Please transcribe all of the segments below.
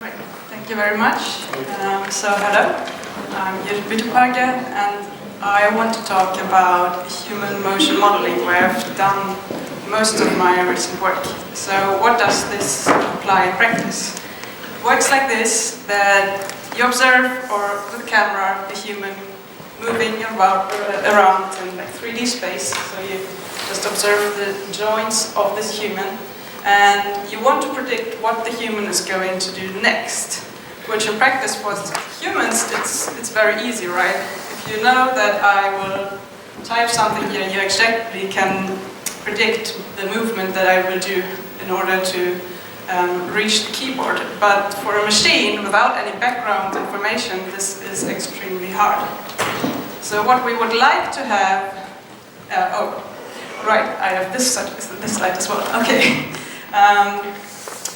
Thank you very much. Hello, I'm Judith Butepage, and I want to talk about human motion modeling, where I've done most of my recent work. So what does this apply in practice? It works like this, that you observe, or with a camera, a human moving around in like 3D space. So you just observe the joints of this human, and you want to predict what the human is going to do next, which in practice for humans, it's very easy, right? If you know that I will type something here, you exactly can predict the movement that I will do in order to reach the keyboard. But for a machine, without any background information, this is extremely hard. So what we would like to have, I have this slide as well, okay.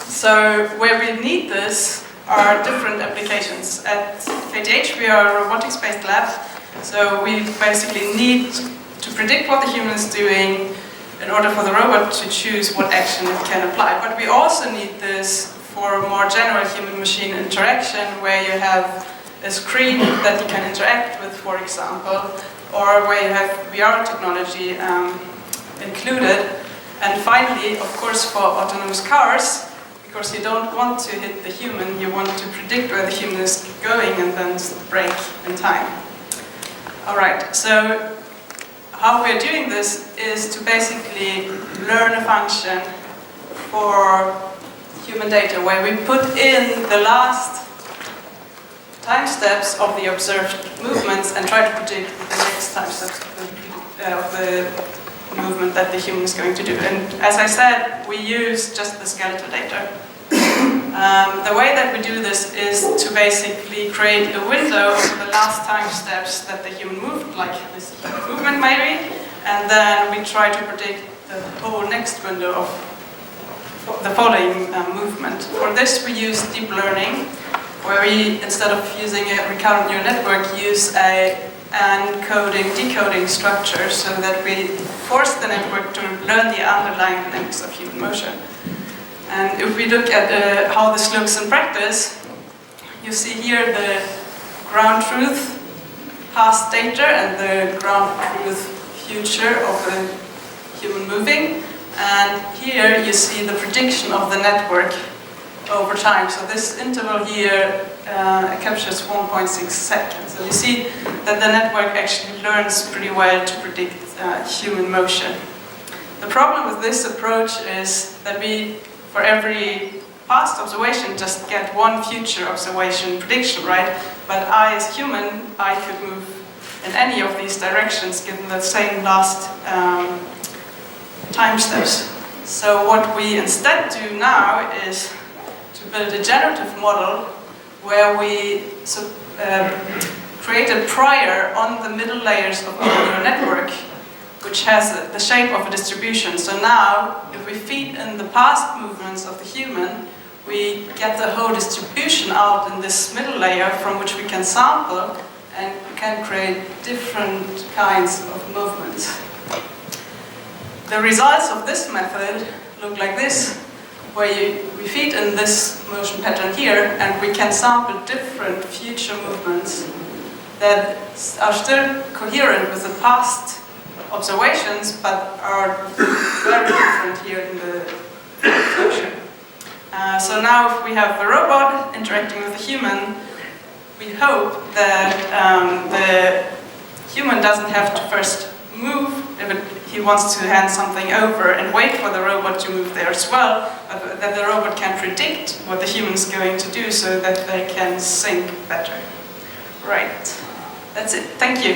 So where we need this are different applications. At KTH we are a robotics-based lab, so we basically need to predict what the human is doing in order for the robot to choose what action it can apply. But we also need this for more general human-machine interaction, where you have a screen that you can interact with, for example, or where you have VR technology included. And finally, of course, for autonomous cars, because you don't want to hit the human, you want to predict where the human is going and then brake in time. Alright, so how we're doing this is to basically learn a function for human data, where we put in the last time steps of the observed movements and try to predict the next time steps of the movement that the human is going to do. And as I said, we use just the skeletal data. The way that we do this is to basically create a window of the last time steps that the human moved, like this movement maybe, and then we try to predict the whole next window of the following movement. For this we use deep learning, where we, instead of using a recurrent neural network, use a encoding-decoding structure, so that we force the network to learn the underlying dynamics of human motion. And if we look at how this looks in practice, you see here the ground truth past data and the ground truth future of the human moving. And here you see the prediction of the network over time. So this interval here captures 1.6 seconds. So you see that the network actually learns pretty well to predict human motion. The problem with this approach is that we, for every past observation, just get one future observation prediction, right? But I, as human, I could move in any of these directions given the same last time steps. So what we instead do now is to build a generative model where we create a prior on the middle layers of our neural network, which has the shape of a distribution. So now, if we feed in the past movements of the human, we get the whole distribution out in this middle layer from which we can sample and can create different kinds of movements. The results of this method look like this, where we feed in this motion pattern here, and we can sample different future movements that are still coherent with the past observations, but are very different here in the future. So now if we have the robot interacting with the human, we hope that the human doesn't have to first move if he wants to hand something over and wait for the robot to move there as well, but that the robot can predict what the human is going to do so that they can sync better. Right, that's it. Thank you.